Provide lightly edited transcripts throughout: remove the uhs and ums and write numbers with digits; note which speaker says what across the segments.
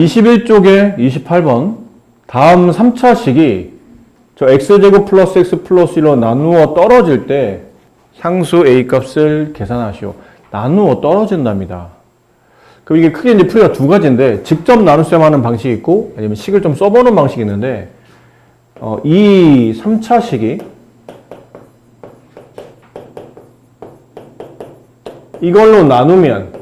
Speaker 1: 21쪽에 28번 다음 3차식이 저 x제곱 플러스 x 플러스 1로 나누어 떨어질 때 상수 a 값을 계산하시오. 나누어 떨어진답니다. 그럼 이게 크게 이제 풀이가 두 가지인데 직접 나눗셈 하는 방식이 있고 아니면 식을 좀 써보는 방식이 있는데 이 3차식이 이걸로 나누면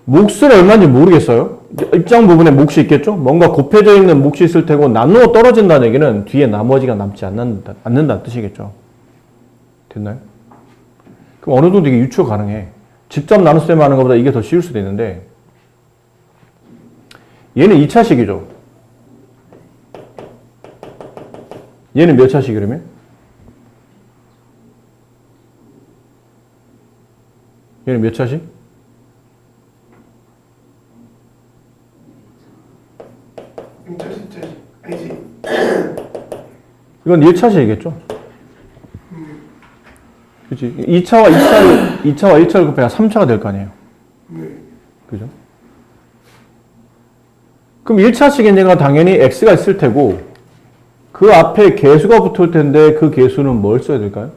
Speaker 1: 몫을 얼마인지 모르겠어요. 입장 부분에 몫이 있겠죠? 뭔가 곱해져 있는 몫이 있을 테고 나누어 떨어진다는 얘기는 뒤에 나머지가 남지 않는다는 뜻이겠죠. 됐나요? 그럼 어느 정도 이게 유추 가능해. 직접 나눗셈 하는 것보다 이게 더 쉬울 수도 있는데 얘는 2차식이죠. 얘는 몇 차식 그러면? 얘는 몇 차식?
Speaker 2: 아니지.
Speaker 1: 이건 1차식이겠죠? 그치? 2차와 1차를 곱해야 3차가 될 거 아니에요? 그죠? 그럼 1차식인 얘가 당연히 x가 있을 테고 그 앞에 개수가 붙을 텐데 그 개수는 뭘 써야 될까요?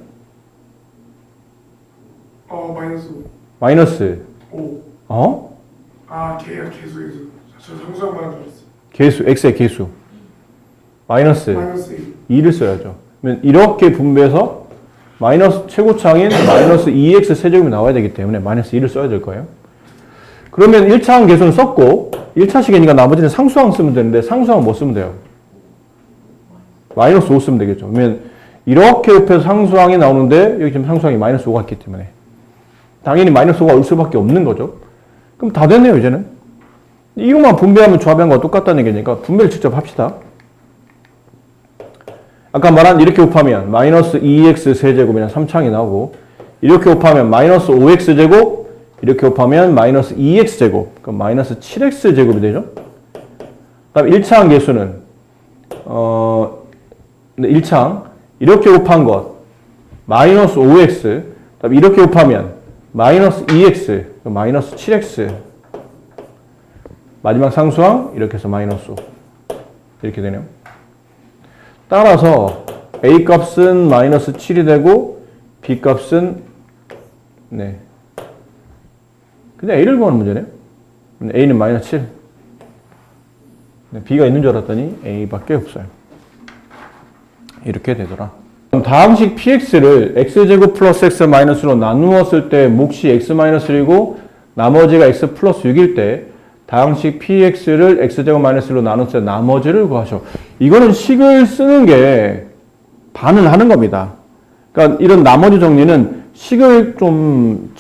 Speaker 2: 마이너스
Speaker 1: 마이너스
Speaker 2: 5.
Speaker 1: 개수.
Speaker 2: 저 상수한 말한 줄 알았어.
Speaker 1: 개수, x의 개수. 마이너스
Speaker 2: 마이너스
Speaker 1: 2를 써야죠. 그러면 이렇게 분배해서 마이너스 최고차항인 마이너스 2x 세제곱이 나와야 되기 때문에 마이너스 2를 써야 될 거예요. 그러면 1차항 개수는 썼고 1차식이니까 나머지는 상수항 쓰면 되는데 상수항 뭐 쓰면 돼요? 마이너스 5 쓰면 되겠죠. 그러면 이렇게 옆에서 상수항이 나오는데 여기 지금 상수항이 마이너스 5가 있기 때문에 당연히 마이너스 5가 올 수밖에 없는 거죠. 그럼 다 됐네요, 이제는. 이것만 분배하면 조합한 거와 똑같다는 얘기니까 분배를 직접 합시다. 아까 말한 이렇게 곱하면 마이너스 2x 세제곱이나 3차항이 나오고 이렇게 곱하면 마이너스 5x 제곱 이렇게 곱하면 마이너스 2x 제곱 그럼 마이너스 7x 제곱이 되죠. 그다음 1차항 개수는 1차항 이렇게 곱한 것 마이너스 5x 그다음 이렇게 곱하면 마이너스 2x 마이너스 7x 마지막 상수항 이렇게 해서 마이너스 5 이렇게 되네요. 따라서 a 값은 마이너스 7이 되고 b 값은 그냥 a를 구하는 문제네요. a는 마이너스 7 b가 있는 줄 알았더니 a밖에 없어요. 이렇게 되더라. 다항식 px를 x제곱 플러스 x 마이너스로 나누었을 때 몫이 x 마이너스 1이고 나머지가 x 플러스 6일 때 다항식 px를 x제곱 마이너스로 나눴을 때 나머지를 구하셔. 이거는 식을 쓰는 게 반은 하는 겁니다. 그러니까 이런 나머지 정리는 식을 좀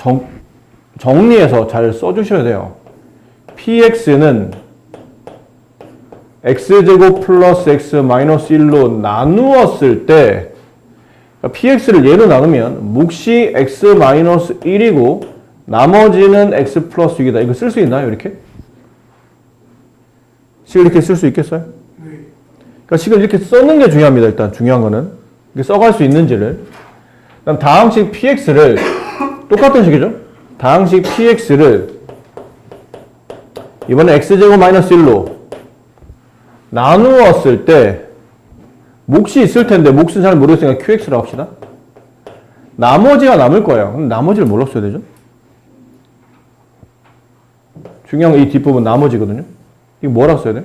Speaker 1: 정리해서 잘 써주셔야 돼요. px는 x제곱 플러스 x 마이너스 1로 나누었을 때 px를 얘로 나누면 몫이 x 마이너스 1이고 나머지는 x 플러스 6이다. 이거 쓸 수 있나요? 이렇게? 식을 이렇게 쓸 수 있겠어요?
Speaker 2: 네.
Speaker 1: 그러니까 식을 이렇게 써는 게 중요합니다. 일단 중요한 거는 이렇게 써갈 수 있는지를. 그다음 다항식 px를 똑같은 식이죠. 다항식 px를 이번에 x제곱 마이너스 1로 나누었을 때 몫이 있을 텐데 몫은 잘 모르겠으니까 qx로 합시다. 나머지가 남을 거예요. 그럼 나머지를 뭘로 써야 되죠? 중요한 건 이 뒷부분 나머지거든요. 이거 뭐라고 써야 돼?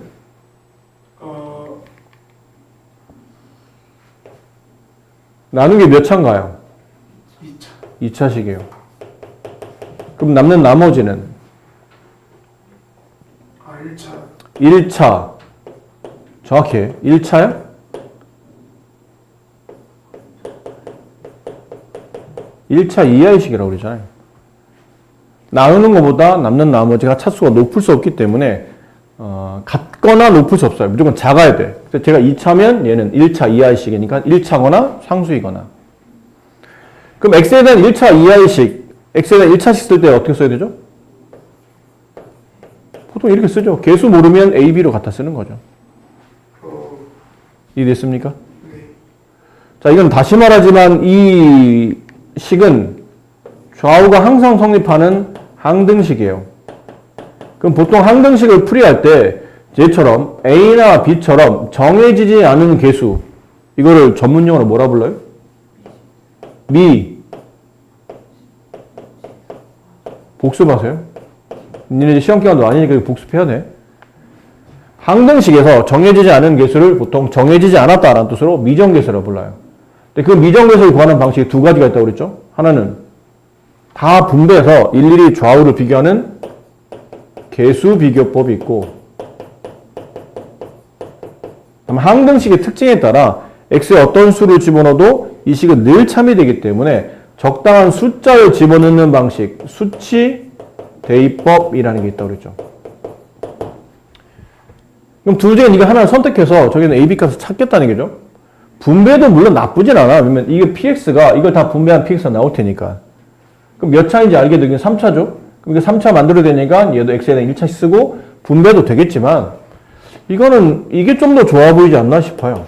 Speaker 1: 나눈 게 몇 차인가요?
Speaker 2: 2차.
Speaker 1: 2차식이에요. 그럼 남는 나머지는?
Speaker 2: 1차.
Speaker 1: 1차. 정확해. 1차야? (1차) 이하의 식이라고 그러잖아요. 나누는 것보다 남는 나머지가 차수가 높을 수 없기 때문에 같거나 높을 수 없어요. 무조건 작아야 돼. 그래서 제가 2차면 얘는 1차 이하의 식이니까 1차거나 상수이거나. 그럼 x에 대한 1차 이하의 식, x에 대한 1차식 쓸 때 어떻게 써야 되죠? 보통 이렇게 쓰죠. 개수 모르면 a, b로 갖다 쓰는 거죠. 이해됐습니까?
Speaker 2: 네.
Speaker 1: 자, 이건 다시 말하지만 이 식은 좌우가 항상 성립하는 항등식이에요. 그럼 보통 항등식을 풀이할 때 얘처럼 A나 B처럼 정해지지 않은 개수, 이거를 전문용어로 뭐라 불러요? 복습하세요. 니네 시험 기간도 아니니까 복습해야 돼. 항등식에서 정해지지 않은 개수를 보통 정해지지 않았다라는 뜻으로 미정개수라고 불러요. 근데 그 미정개수를 구하는 방식이 두 가지가 있다고 그랬죠? 하나는 다 분배해서 일일이 좌우를 비교하는 개수 비교법이 있고, 항등식의 특징에 따라 x에 어떤 수를 집어넣어도 이 식은 늘 참이되기 때문에 적당한 숫자를 집어넣는 방식, 수치 대입법이라는 게 있다고 그랬죠. 그럼 둘 중에 네가 하나를 선택해서 저기는 a, b 값을 찾겠다는 거죠. 분배도 물론 나쁘진 않아. 왜냐면 이게 px가 이걸 다 분배한 px가 나올 테니까. 그럼 몇 차인지 알게 되긴 3차죠. 그럼 이게 3차 만들어야 되니까 얘도 x에 대한 1차씩 쓰고 분배도 되겠지만 이거는 이게 좀 더 좋아 보이지 않나 싶어요.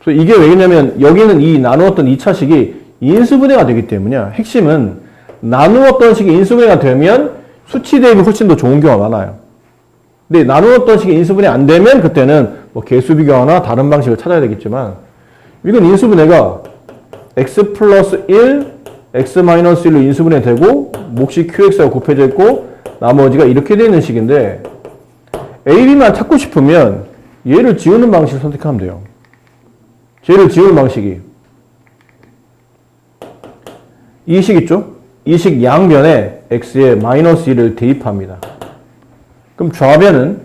Speaker 1: 그래서 이게 왜냐면 여기는 이 나누었던 2차식이 인수분해가 되기 때문이야. 핵심은 나누었던 식이 인수분해가 되면 수치 대입이 훨씬 더 좋은 경우가 많아요. 근데 나누었던 식이 인수분해 안 되면 그때는 뭐 개수 비교하나 다른 방식을 찾아야 되겠지만 이건 인수분해가 x 플러스 1, x 마이너스 1로 인수분해 되고 몫이 qx가 곱해져 있고 나머지가 이렇게 되어 있는 식인데 a, b만 찾고 싶으면 얘를 지우는 방식을 선택하면 돼요. 얘를 지우는 방식이 이 식 있죠? 이 식 양변에 x에 마이너스 1을 대입합니다. 그럼 좌변은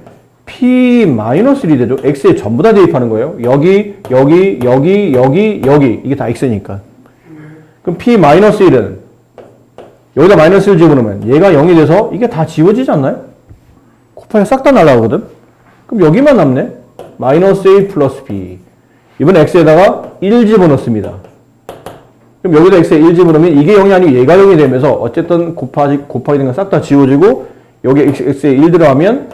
Speaker 1: p-1이 되죠. x에 전부 다 대입하는 거예요. 여기, 여기, 여기, 여기, 여기. 이게 다 x니까. 그럼 p-1은 여기다 마이너스 1 집어넣으면 얘가 0이 돼서 이게 다 지워지지 않나요? 곱하기 싹 다 날라오거든? 그럼 여기만 남네? 마이너스 a 플러스 b. 이번에 x에다가 1 집어넣습니다. 그럼 여기다 x에 1 집어넣으면 이게 0이 아니고 얘가 0이 되면서 어쨌든 곱하기 된 건 싹 다 지워지고 여기 x에 1 들어가면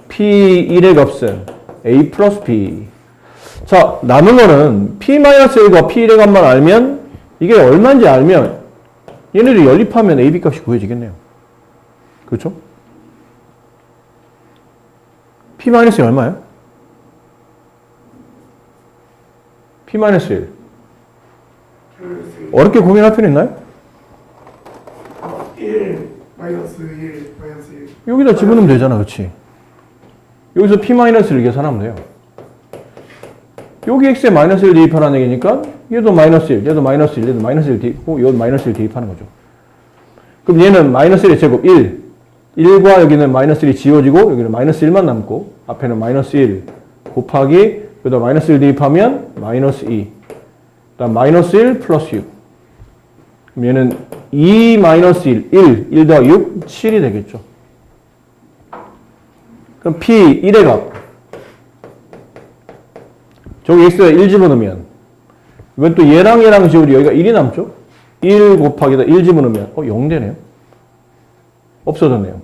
Speaker 1: p1의 값은 a 플러스 b. 자, 남은 거는 p-1과 p1의 값만 알면 이게 얼마인지 알면 얘네들 연립하면 ab 값이 구해지겠네요. 그렇죠? p-1이 얼마예요? p-1. 어렵게 고민할 필요 있나요?
Speaker 2: 1 마이너스 1 마이너스 1
Speaker 1: 여기다 집어넣으면 되잖아. 그렇지? 여기서 p-를 계산하면 돼요. 여기 x에 마이너스 1 대입하라는 얘기니까 얘도 마이너스 1, 얘도 마이너스 1, 얘도 마이너스 1 대입하고 얘도 마이너스 1 대입하는 거죠. 그럼 얘는 마이너스 1의 제곱 1, 1과 여기는 마이너스 1이 지워지고 여기는 마이너스 1만 남고 앞에는 마이너스 1 곱하기 여기다 마이너스 1 대입하면 마이너스 2, 그다음 마이너스 1 플러스 6. 그럼 얘는 2 마이너스 1 더하기 6, 7이 되겠죠. 그럼 p1의 값. 저기 x에 1 집어넣으면 이건 또 얘랑 지우지 여기가 1이 남죠? 1 곱하기다 1 집어넣으면 0 되네요. 없어졌네요.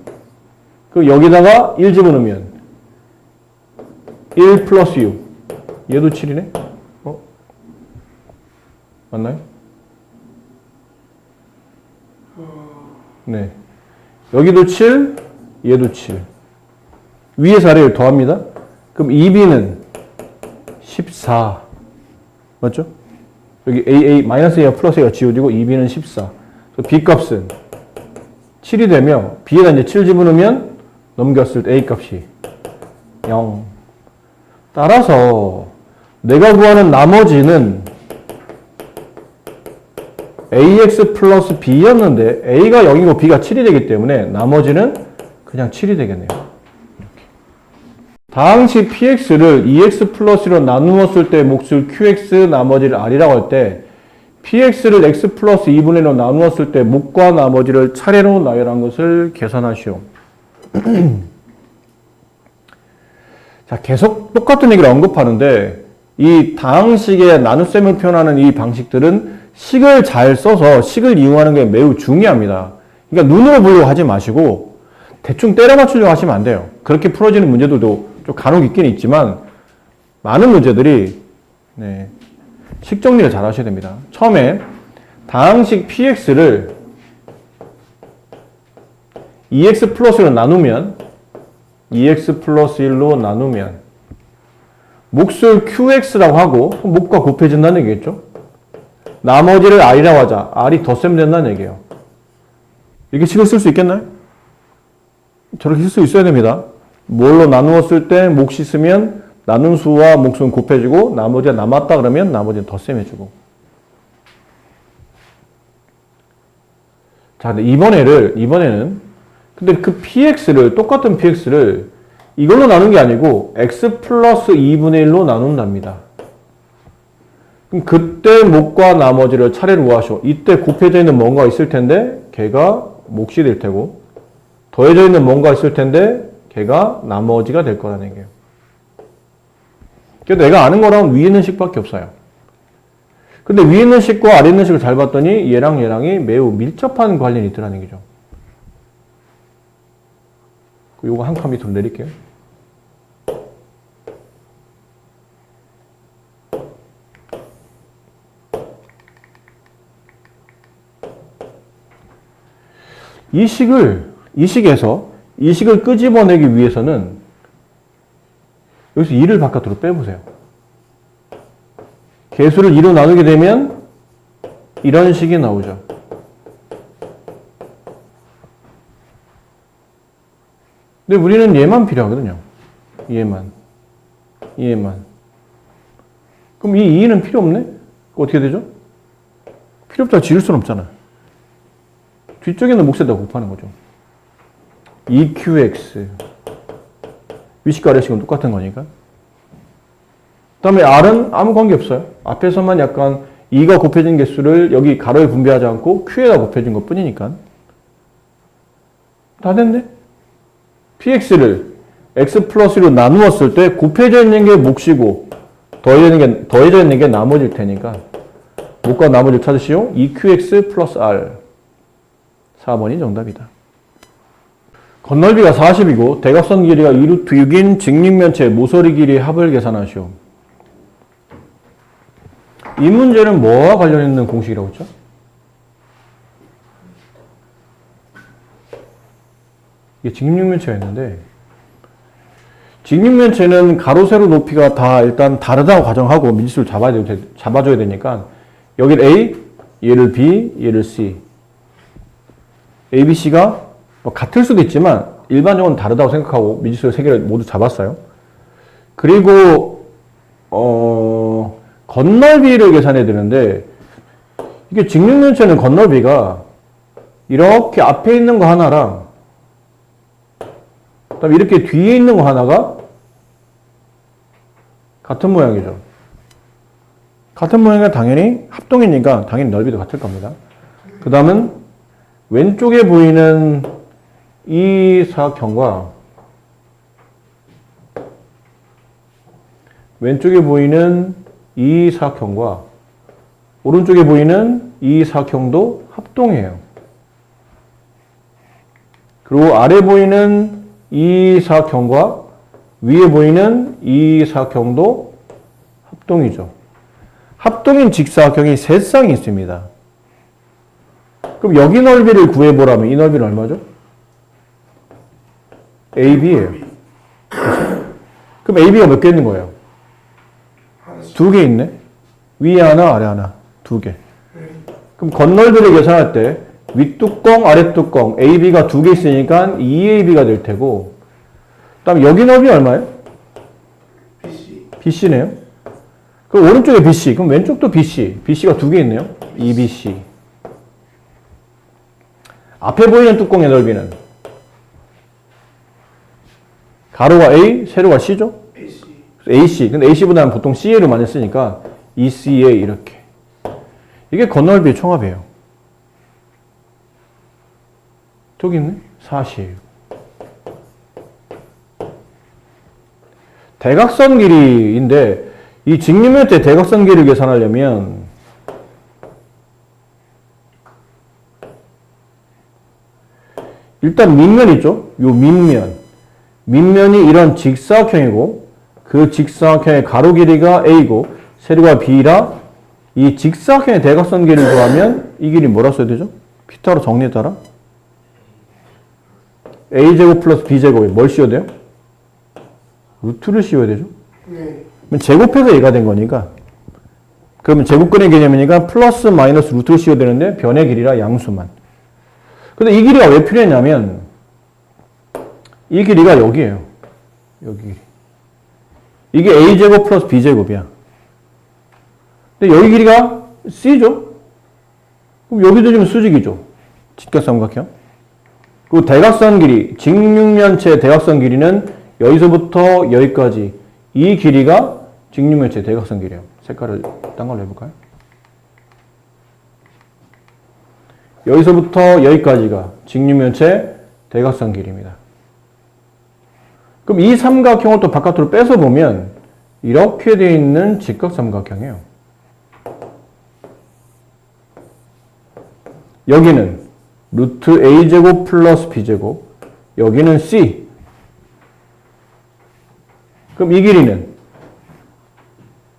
Speaker 1: 그 여기다가 1 집어넣으면 1 플러스 6. 얘도 7이네? 맞나요? 네. 여기도 7, 얘도 7. 위에서 아래를 더합니다. 그럼 2b는 14. 맞죠? 여기 a, 마이너스 a와 플러스 a가 지워지고 2b는 14. 그래서 b 값은 7이 되며 b에다 이제 7 집어넣으면 넘겼을 때 a 값이 0. 따라서 내가 구하는 나머지는 ax 플러스 b였는데 a가 0이고 b가 7이 되기 때문에 나머지는 그냥 7이 되겠네요. 이렇게. 다항식 px를 2x 플러스로 나누었을 때 몫을 qx 나머지를 r이라고 할 때 px를 x 플러스 2분의 1로 나누었을 때 몫과 나머지를 차례로 나열한 것을 계산하시오. 자, 계속 똑같은 얘기를 언급하는데 이 다항식의 나눗셈을 표현하는 이 방식들은 식을 잘 써서 식을 이용하는 게 매우 중요합니다. 그러니까 눈으로 보려고 하지 마시고 대충 때려 맞추려고 하시면 안 돼요. 그렇게 풀어지는 문제들도 좀 간혹 있긴 있지만 많은 문제들이 식 정리를 잘 하셔야 됩니다. 처음에 다항식 px를 2x 플러스 1로 나누면 2x 플러스 1로 나누면 몫을 qx라고 하고 몫과 곱해진다는 얘기겠죠. 나머지를 r이라고 하자. r이 덧셈 된다는 얘기예요. 이렇게 식을 쓸 수 있겠나요? 저렇게 쓸 수 있어야 됩니다. 뭘로 나누었을 때 몫이 있으면 나눈 수와 몫은 곱해지고 나머지가 남았다 그러면 나머지는 덧셈해주고. 자, 근데 이번에는 근데 그 px를 똑같은 px를 이걸로 나눈 게 아니고 x 플러스 2분의 1로 나눈답니다. 그럼 그때 몫과 나머지를 차례로 구하시오. 이때 곱해져 있는 뭔가 있을 텐데 걔가 몫이 될 테고 더해져 있는 뭔가 있을 텐데 걔가 나머지가 될 거라는 얘기예요. 그래서 내가 아는 거랑 위에 있는 식밖에 없어요. 근데 위에 있는 식과 아래 있는 식을 잘 봤더니 얘랑 얘랑이 매우 밀접한 관련이 있더라는 얘기죠. 요거 한 칸 밑으로 내릴게요. 이 식을 끄집어내기 위해서는 여기서 2를 바깥으로 빼보세요. 개수를 2로 나누게 되면 이런 식이 나오죠. 근데 우리는 얘만 필요하거든요. 얘만. 그럼 이 2는 필요 없네? 어떻게 되죠? 필요 없다고 지울 수는 없잖아. 뒤쪽에 있는 몫에다 곱하는 거죠. 2qx. 위식과 아래식은 똑같은 거니까. 그 다음에 r은 아무 관계 없어요. 앞에서만 약간 2가 곱해진 개수를 여기 가로에 분배하지 않고 q에다 곱해진 것 뿐이니까. 다 됐네? px를 x 플러스로 나누었을 때 곱해져 있는 게 몫이고 더해져 있는 게 나머지일 테니까 몫과 나머지를 찾으시오. 2qx 플러스 r. 4번이 정답이다. 건널비가 40이고 대각선 길이가 2루트 6인 직립면체 모서리 길이 합을 계산하시오. 이 문제는 뭐와 관련 있는 공식이라고 했죠? 이게 직립면체였는데 직립면체는 가로 세로 높이가 다 일단 다르다고 가정하고 미지수를 잡아줘야 되니까 여기를 A, 얘를 B, 얘를 C. A, B, C가 뭐 같을 수도 있지만 일반적으로 다르다고 생각하고 미지수를 3개를 모두 잡았어요. 그리고 건널비를 계산해야 되는데 이게 직육면체는 건널비가 이렇게 앞에 있는 거 하나랑 그다음에 이렇게 뒤에 있는 거 하나가 같은 모양이죠. 같은 모양이니까 당연히 합동이니까 당연히 넓이도 같을 겁니다. 그 다음은 왼쪽에 보이는 이 사각형과 왼쪽에 보이는 이 사각형과 오른쪽에 보이는 이 사각형도 합동이에요. 그리고 아래 보이는 이 사각형과 위에 보이는 이 사각형도 합동이죠. 합동인 직사각형이 세 쌍이 있습니다. 그럼 여기 넓이를 구해보라면 이 넓이는 얼마죠? AB예요. 그럼 AB가 몇 개 있는 거예요? 2개 있네. 위에 하나, 아래 하나. 2개. 그럼 건널비를 계산할 때 윗뚜껑, 아랫뚜껑 AB가 2개 있으니까 2AB가 될 테고 그 다음에 여기 넓이 얼마예요? BC네요. 그럼 오른쪽에 BC, 그럼 왼쪽도 BC. BC가 2개 있네요. 2BC. 앞에 보이는 뚜껑의 넓이는 가로가 A, 세로가 C죠? AC. 근데 AC보다는 보통 CA를 많이 쓰니까 ECA 이렇게. 이게 건널비의 총합이에요. 저기 있네? 40. 대각선 길이인데 이 직립면체 대각선 길이를 계산하려면 일단 밑면 있죠? 요 밑면. 밑면이 이런 직사각형이고 그 직사각형의 가로 길이가 A고 세로가 B라 이 직사각형의 대각선 길이를 구하면 이 길이 뭐라 써야 되죠? 피타로 정리에 따라 a제곱 플러스 b제곱에 뭘 씌워야 돼요? 루트를 씌워야 되죠.
Speaker 2: 네.
Speaker 1: 그럼 제곱해서 얘가 된 거니까. 그러면 제곱근의 개념이니까 플러스 마이너스 루트를 씌워야 되는데 변의 길이라 양수만. 근데 이 길이가 왜 필요했냐면 이 길이가 여기예요. 여기. 이게 a제곱 플러스 b제곱이야. 근데 여기 길이가 c죠? 그럼 여기도 지금 수직이죠. 직각삼각형. 그리고 대각선 길이, 직육면체 대각선 길이는 여기서부터 여기까지 이 길이가 직육면체 대각선 길이에요. 색깔을 딴 걸로 해볼까요? 여기서부터 여기까지가 직육면체 대각선 길이입니다. 그럼 이 삼각형을 또 바깥으로 빼서 보면 이렇게 되어 있는 직각삼각형이에요. 여기는 루트 a제곱 플러스 b제곱, 여기는 c. 그럼 이 길이는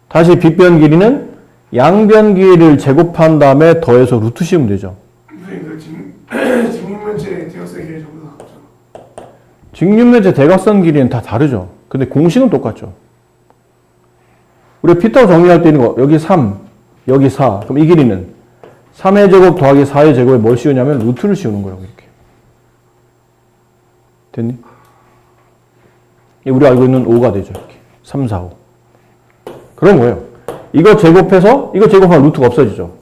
Speaker 1: 다시 빗변 길이는 양변 길이를 제곱한 다음에 더해서 루트 씌우면 되죠.
Speaker 2: 선생님 그 직육면체 대각선 길이 전부 다 같잖아.
Speaker 1: 직육면체 대각선 길이는 다 다르죠. 근데 공식은 똑같죠. 우리가 피타고 정리할 때 있는 거 여기 3, 여기 4. 그럼 이 길이는 3의 제곱 더하기 4의 제곱에 뭘 씌우냐면 루트를 씌우는 거라고 이렇게. 됐니? 우리 알고 있는 5가 되죠. 이렇게. 3, 4, 5. 그런 거예요. 이거 제곱해서 이거 제곱하면 루트가 없어지죠.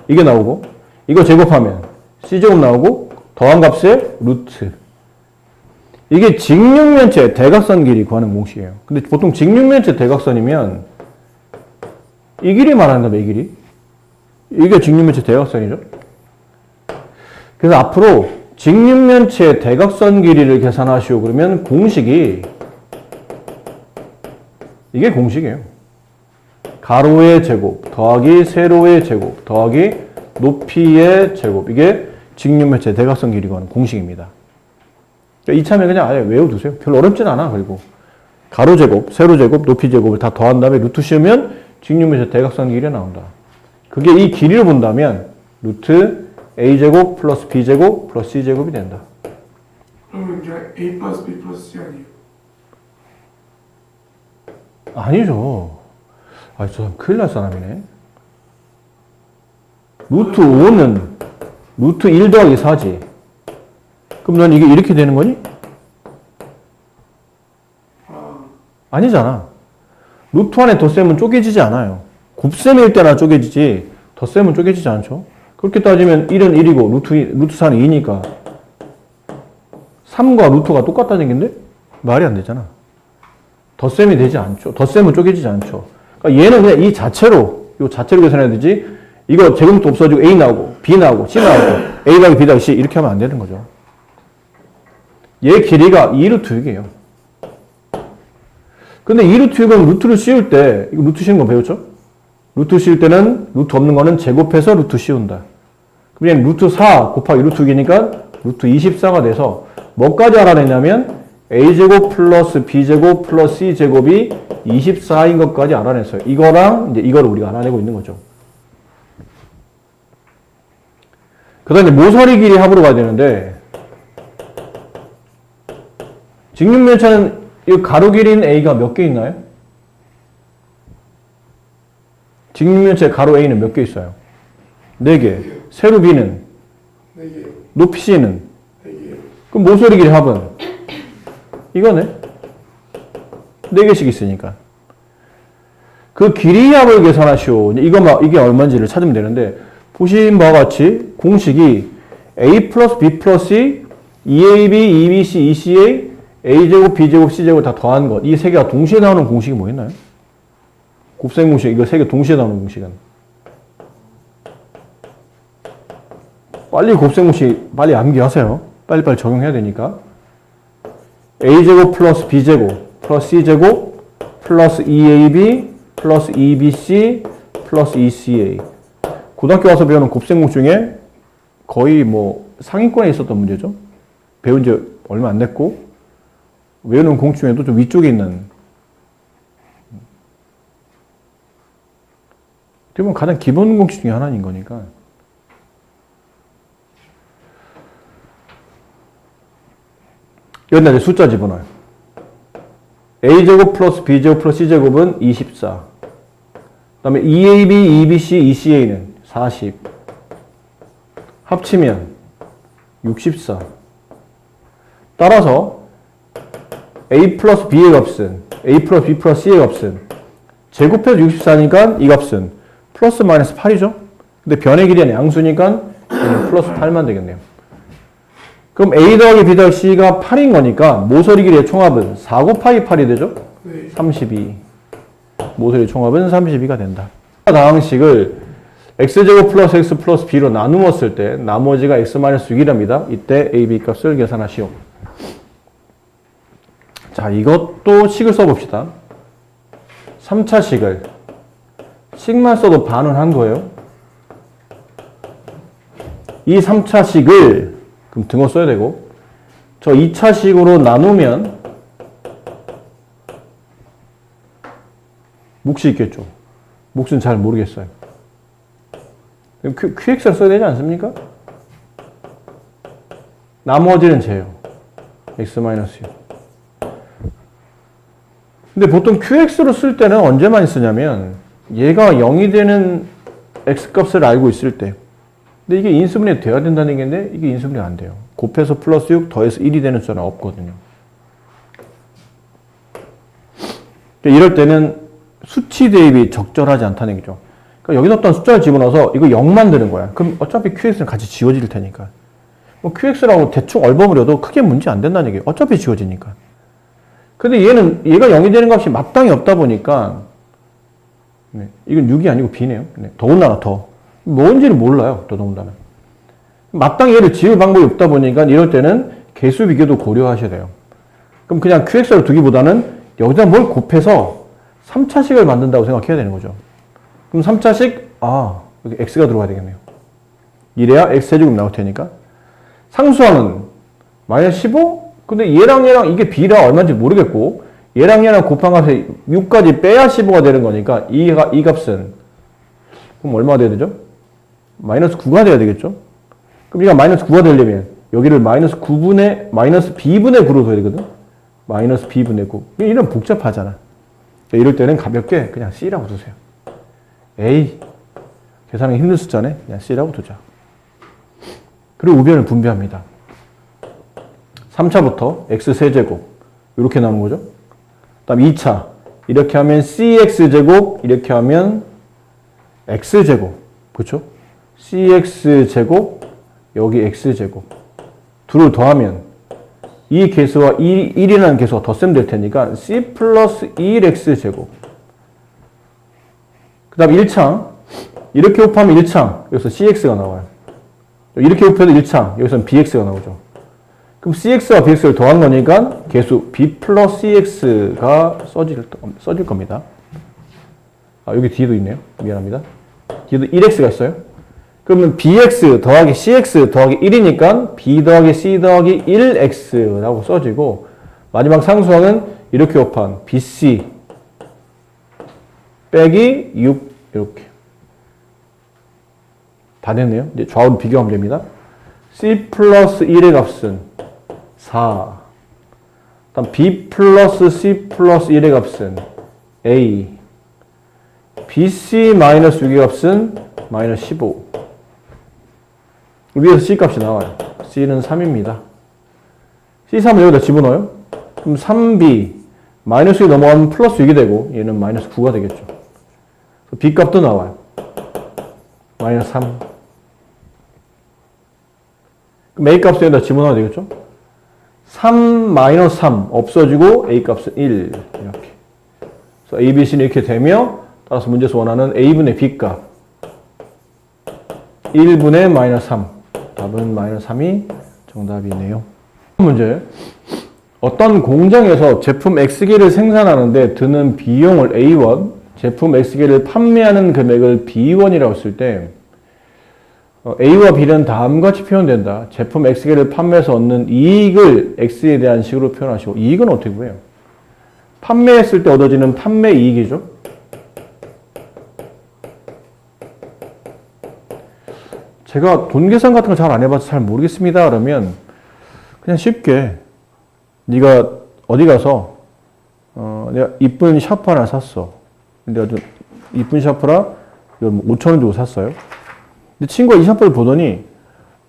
Speaker 1: 이게 나오고 이거 제곱하면 c제곱 나오고 더한 값에 루트. 이게 직육면체 대각선 길이 구하는 공식이에요. 근데 보통 직육면체 대각선이면 이 길이 말하는 거다. 이 길이. 이게 직육면체 대각선이죠. 그래서 앞으로 직육면체 대각선 길이를 계산하시오. 그러면 공식이 이게 공식이에요. 가로의 제곱 더하기 세로의 제곱 더하기 높이의 제곱. 이게 직육면체 대각선 길이 구하는 공식입니다. 그러니까 이참에 그냥 아예 외워두세요. 별로 어렵진 않아. 그리고 가로 제곱, 세로 제곱, 높이 제곱을 다 더한 다음에 루트 씌우면 직육면체 대각선 길이가 나온다. 그게 이 길이를 본다면 루트 a제곱 플러스 b제곱 플러스 c제곱이 된다.
Speaker 2: 그러면 이게 a 플러스 b 플러스 c 아니에요?
Speaker 1: 아니죠. 아, 저 사람 큰일 날 사람이네. 루트 5는 루트 1 더하기 4지. 그럼 넌 이게 이렇게 되는 거니? 아니잖아. 루트 안에 덧셈은 쪼개지지 않아요. 곱셈일 때나 쪼개지지 덧셈은 쪼개지지 않죠. 그렇게 따지면 1은 1이고 루트 4는 2니까 3과 루트가 똑같다는 얘기인데 말이 안 되잖아. 덧셈이 되지 않죠. 덧셈은 쪼개지지 않죠. 그러니까 얘는 그냥 이 자체로 계산해야 되지. 이거 제곱도 없어지고 A 나오고 B 나오고 C 나오고 A 더하기 B 더하기 C 이렇게 하면 안 되는 거죠. 얘 길이가 2루트 6이에요. 근데 2루트 6은 루트를 씌울 때 이거 루트 씌우는 거 배웠죠? 루트 씌울 때는 루트 없는 거는 제곱해서 루트 씌운다. 그럼 얘는 루트 4 곱하기 루트 6이니까 루트 24가 돼서 뭐까지 알아냈냐면 a제곱 플러스 b제곱 플러스 c제곱이 24인 것까지 알아냈어요. 이거랑 이제 이거를 우리가 알아내고 있는 거죠. 그 다음에 모서리 길이 합으로 가야 되는데 직육면체는 이 가로 길이인 a가 몇 개 있나요? 직육면체 가로 a는 몇 개 있어요? 4개. 세로 b는?
Speaker 2: 4개.
Speaker 1: 높이 c는?
Speaker 2: 4개.
Speaker 1: 그럼 모서리 길이 합은? 이거네. 4개씩 있으니까. 그 길이 합을 계산하시오. 이게 얼마인지를 찾으면 되는데, 보신 바와 같이 공식이 a 플러스 b 플러스 c, 2ab, 2bc, 2ca, a제곱, b제곱, c제곱 다 더한 것. 이 세 개가 동시에 나오는 공식이 뭐 있나요? 곱셈 공식, 이거 세 개 동시에 나오는 공식은. 빨리 곱셈 공식 빨리 암기하세요. 빨리빨리 적용해야 되니까. a제곱 플러스 b제곱 플러스 c제곱 플러스 2ab 플러스 2bc 플러스 2ca. 고등학교 와서 배우는 곱셈 공식 중에 거의 뭐 상위권에 있었던 문제죠. 배운 지 얼마 안 됐고 외우는 공식 중에도 좀 위쪽에 있는, 어떻게 보면 가장 기본 공식 중에 하나인 거니까. 여기다 이제 숫자 집어넣어요. a제곱 플러스 b제곱 플러스 c제곱은 24. 그 다음에 2ab, 2bc, 2ca는 40. 합치면 64. 따라서 a 플러스 b의 값은 a 플러스 b 플러스 c의 값은 제곱해서 64니까 이 값은 플러스 마이너스 8이죠. 근데 변의 길이는 양수니까 플러스 8만 되겠네요. 그럼 a 더하기 b 더하기 c가 8인 거니까 모서리 길이의 총합은 4 곱하기 8이 되죠?
Speaker 2: 네.
Speaker 1: 32. 모서리 총합은 32가 된다. 다항식을 x제곱 플러스 x 플러스 b로 나누었을 때 나머지가 x 마이너스 6이랍니다. 이때 a, b 값을 계산하시오. 자, 이것도 식을 써봅시다. 3차 식을 식만 써도 반은 한 거예요. 이 3차 식을 그럼 등호 써야 되고 저 2차 식으로 나누면 몫이 있겠죠. 몫은 잘 모르겠어요. QX를 써야 되지 않습니까? 나머지는 제요. X-6. 근데 보통 QX로 쓸 때는 언제 많이 쓰냐면 얘가 0이 되는 X값을 알고 있을 때. 근데 이게 인수분해 돼야 된다는 얘기인데 이게 인수분해 안 돼요. 곱해서 플러스 6 더해서 1이 되는 숫자는 없거든요. 이럴 때는 수치 대입이 적절하지 않다는 얘기죠. 그러니까 여기다 어떤 숫자를 집어넣어서 이거 0 만드는 거야. 그럼 어차피 QX는 같이 지워질 테니까. 뭐 QX라고 대충 얽어버려도 크게 문제 안 된다는 얘기예요. 어차피 지워지니까. 근데 얘가 0이 되는 값이 마땅히 없다 보니까 네, 이건 6이 아니고 B네요. 네, 더군다나 더. 뭔지는 몰라요. 더군다나. 마땅히 얘를 지울 방법이 없다 보니까 이럴 때는 개수 비교도 고려하셔야 돼요. 그럼 그냥 QX를 두기보다는 여기다 뭘 곱해서 3차식을 만든다고 생각해야 되는 거죠. 그럼 3차식, 여기 X가 들어가야 되겠네요. 이래야 X제곱 나올 테니까. 상수항은 마이너스 15? 근데 얘랑 이게 B라 얼마인지 모르겠고, 얘랑 곱한 값에 6까지 빼야 15가 되는 거니까, 이 값은, 그럼 얼마가 돼야 되죠? 마이너스 9가 돼야 되겠죠? 그럼 얘가 마이너스 9가 되려면, 여기를 마이너스 B분의 9로 둬야 되거든? 마이너스 B분의 9. 이런 복잡하잖아. 이럴 때는 가볍게 그냥 C라고 두세요. 에이, 계산하기 힘든 숫자네. 그냥 C라고 두자. 그리고 우변을 분배합니다. 3차부터 X세제곱. 이렇게 나오는 거죠. 그 다음 2차. 이렇게 하면 CX제곱. 이렇게 하면 X제곱. 그렇죠? CX제곱. 여기 X제곱. 둘을 더하면 이 개수와 1이라는 개수가 덧셈 될 테니까 C 플러스 1X제곱. 그 다음 1창. 이렇게 곱하면 1창. 여기서 CX가 나와요. 이렇게 곱해도 1창. 여기서는 BX가 나오죠. 그럼 CX와 BX를 더한 거니까 개수 B 플러스 CX가 써질 겁니다. 여기 뒤에도 있네요. 미안합니다. 뒤에도 1X가 있어요. 그러면 BX 더하기 CX 더하기 1이니까 B 더하기 C 더하기 1X라고 써지고 마지막 상수항은 이렇게 곱한 BC 빼기 6 이렇게 다 됐네요. 이제 좌우로 비교하면 됩니다. C 플러스 1의 값은 4. 다음 B 플러스 C 플러스 1의 값은 A. BC 마이너스 6의 값은 마이너스 15. 위에서 C 값이 나와요. C는 3입니다. C3을 여기다 집어넣어요. 그럼 3B 마이너스 6이 넘어가면 플러스 6이 되고 얘는 마이너스 9가 되겠죠. B 값도 나와요. 마이너스 3. 그럼 A 값을 여기다 집어넣어야 되겠죠. 3 마이너스 3 없어지고 A 값은 1 이렇게. 그래서 A, B, C는 이렇게 되며 따라서 문제에서 원하는 A분의 B 값 1분의 마이너스 3. 답은 마이너스 3이 정답이네요. 문제. 어떤 공장에서 제품 X개를 생산하는데 드는 비용을 A1, 제품 X개를 판매하는 금액을 B1이라고 했을 때 A와 B는 다음과 같이 표현된다. 제품 X개를 판매해서 얻는 이익을 X에 대한 식으로 표현하시고 이익은 어떻게 구해요? 판매했을 때 얻어지는 판매 이익이죠. 제가 돈 계산 같은 거 잘 안 해봐서 잘 모르겠습니다. 그러면 그냥 쉽게 네가 어디 가서 내가 이쁜 샤프 하나 샀어. 근데 아주 이쁜 샤프라 이거 5,000원 주고 샀어요. 근데 친구가 이 샤프를 보더니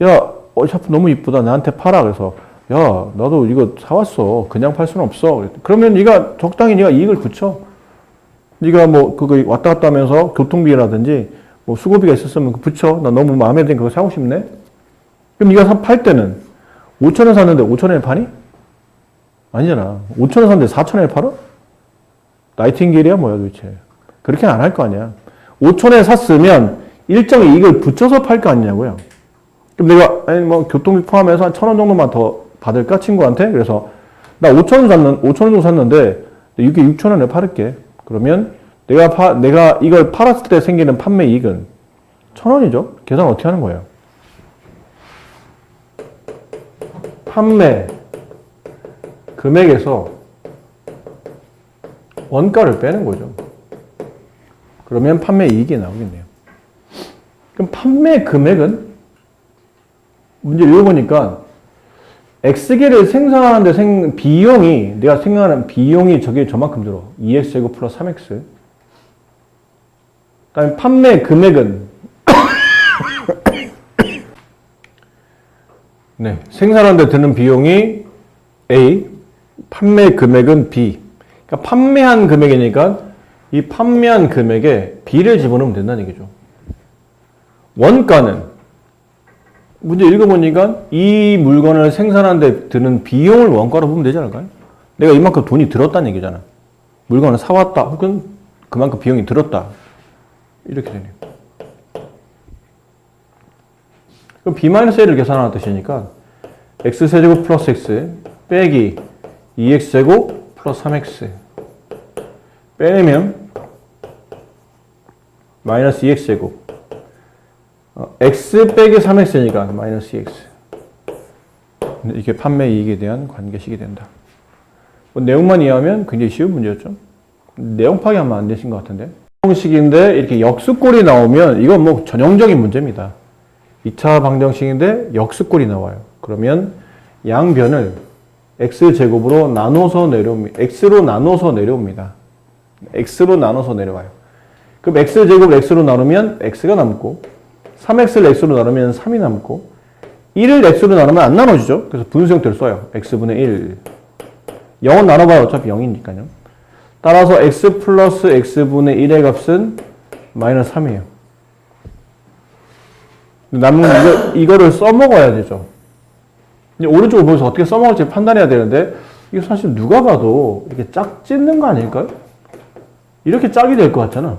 Speaker 1: 야, 샤프 너무 이쁘다. 나한테 팔아. 그래서 야, 나도 이거 사왔어. 그냥 팔 수는 없어. 그러면 네가 적당히 네가 이익을 붙여. 네가 뭐 그거 왔다 갔다 하면서 교통비라든지 뭐 수고비가 있었으면 그거 붙여. 나 너무 마음에 드는 그거 사고 싶네. 그럼 네가 팔 때는 5,000원 샀는데 5,000원에 파니? 아니잖아. 5,000원 샀는데 4,000원에 팔아? 나이팅게일이야 뭐야 도대체. 그렇게는 안 할 거 아니야. 5,000원에 샀으면 일정의 이익을 붙여서 팔 거 아니냐고요. 그럼 내가 아니 뭐 교통비 포함해서 한 1,000원 정도만 더 받을까 친구한테? 그래서 나 5,000원 정도 샀는데 이게 6,000원에 팔을게. 그러면 내가 이걸 팔았을 때 생기는 판매 이익은 1,000원이죠. 계산 어떻게 하는 거예요? 판매 금액에서 원가를 빼는 거죠. 그러면 판매 이익이 나오겠네요. 그럼 판매 금액은 문제 읽어보니까 X개를 생산하는데 비용이 내가 생각하는 비용이 저만큼 들어. 2X제곱 플러스 3X. 그다음에 판매 금액은 네, 생산하는데 드는 비용이 A, 판매 금액은 B. 그러니까 판매한 금액이니까 이 판매한 금액에 B를 집어넣으면 된다는 얘기죠. 원가는 문제 읽어보니까 이 물건을 생산하는데 드는 비용을 원가로 보면 되지 않을까요? 내가 이만큼 돈이 들었다는 얘기잖아. 물건을 사왔다 혹은 그만큼 비용이 들었다. 이렇게 되네요. 그럼 B-A를 계산하는 뜻이니까 X세제곱 플러스 X 빼기 2X제곱 플러스 3X 빼내면 마이너스 2X제곱 X 빼기 3X니까 마이너스 2X. 이게 판매 이익에 대한 관계식이 된다. 뭐 내용만 이해하면 굉장히 쉬운 문제였죠. 내용 파악하면 안 되신 것 같은데. 방정식인데 이렇게 역수꼴이 나오면 이건 뭐 전형적인 문제입니다. 2차 방정식인데 역수꼴이 나와요. 그러면 양변을 X제곱으로 나눠서 내려옵니다. X로 나눠서 내려옵니다. X로 나눠서 내려와요. 그럼 X제곱을 X로 나누면 X가 남고 3X를 X로 나누면 3이 남고 1을 X로 나누면 안 나눠지죠. 그래서 분수 형태를 써요. X분의 1. 0은 나눠봐야 어차피 0이니까요. 따라서 X 플러스 X분의 1의 값은 마이너스 3이에요. 남은 이거를 써먹어야 되죠. 이제 오른쪽을 보면서 어떻게 써먹을지 판단해야 되는데 이게 사실 누가 봐도 이렇게 짝 찢는 거 아닐까요? 이렇게 짝이 될 것 같잖아.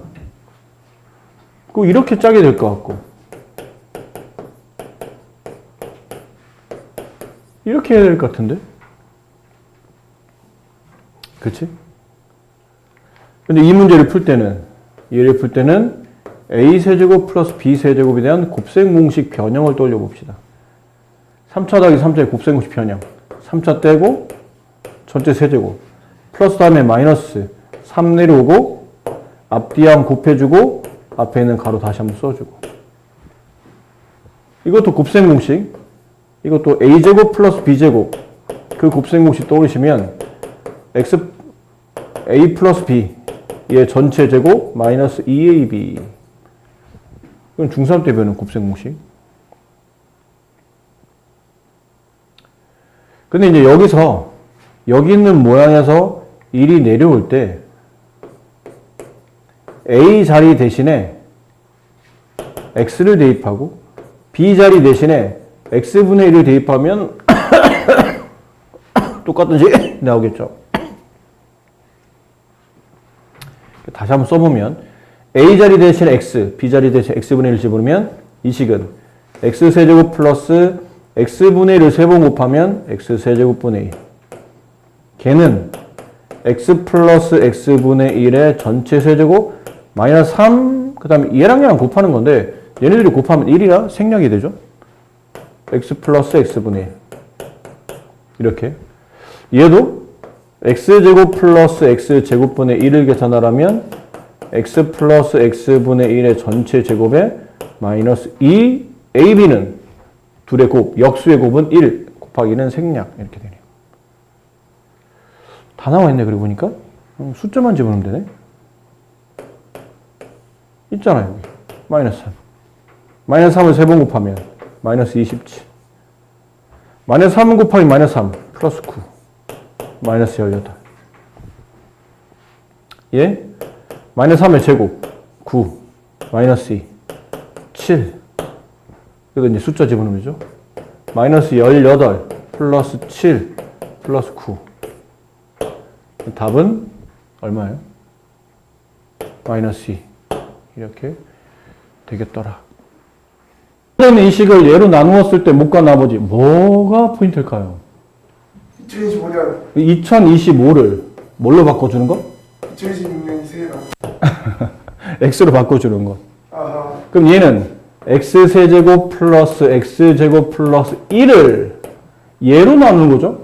Speaker 1: 꼭 이렇게 짝이 될 것 같고 이렇게 해야 될 것 같은데? 그치? 근데 이 문제를 풀 때는, 얘를 풀 때는 A세제곱 플러스 B세제곱에 대한 곱셈공식 변형을 떠올려 봅시다. 3차 더하기 3차의 곱셈공식 변형. 3차 떼고, 전체 세제곱. 플러스 다음에 마이너스 3 내려오고, 앞뒤양 곱해주고, 앞에 있는 가로 다시 한번 써주고. 이것도 곱셈공식. 이것도 A제곱 플러스 B제곱 그 곱셈공식 떠오르시면 A 플러스 B 얘 전체 제곱 마이너스 2AB 이건 중3 때 배우는 곱셈공식. 근데 이제 여기서 여기 있는 모양에서 1이 내려올 때 A 자리 대신에 X를 대입하고 B 자리 대신에 X분의 1을 대입하면 똑같은 식이 나오겠죠. 다시 한번 써보면 A 자리 대신에 X, B 자리 대신에 X분의 1을 집어넣으면 이 식은 X세제곱 플러스 X분의 1을 3번 곱하면 X세제곱분의 1. 걔는 X 플러스 X분의 1의 전체 세제곱 마이너스 3, 그 다음에 얘랑 곱하는 건데 얘네들이 곱하면 1이라 생략이 되죠. X 플러스 X분의 1. 이렇게. 얘도 X제곱 플러스 X제곱분의 1을 계산하라면 X 플러스 X분의 1의 전체 제곱에 마이너스 2 AB는 둘의 곱, 역수의 곱은 1 곱하기는 생략 이렇게 되네요. 다 나와 있네, 그리고 보니까. 숫자만 집어넣으면 되네. 있잖아요, 여기. 마이너스 3. 마이너스 3을 3번 곱하면 마이너스 27. 마이너스 3 곱하기 마이너스 3 플러스 9. 마이너스 18. 예? 마이너스 3의 제곱 9. 마이너스 2. 7. 그래서 이제 숫자 집어넣으면 되죠. 마이너스 18 플러스 7 플러스 9. 답은 얼마예요? 마이너스 2. 이렇게 되겠더라. 이 식을 예로 나누었을 때 목과 나머지 뭐가 포인트일까요?
Speaker 2: 2025년
Speaker 1: 2025를 뭘로 바꿔주는 거?
Speaker 2: 2026년이 새해라.
Speaker 1: x로 바꿔주는 거.
Speaker 2: 아하.
Speaker 1: 그럼 얘는 x세제곱 플러스 x제곱 플러스 1을 얘로 나누는 거죠?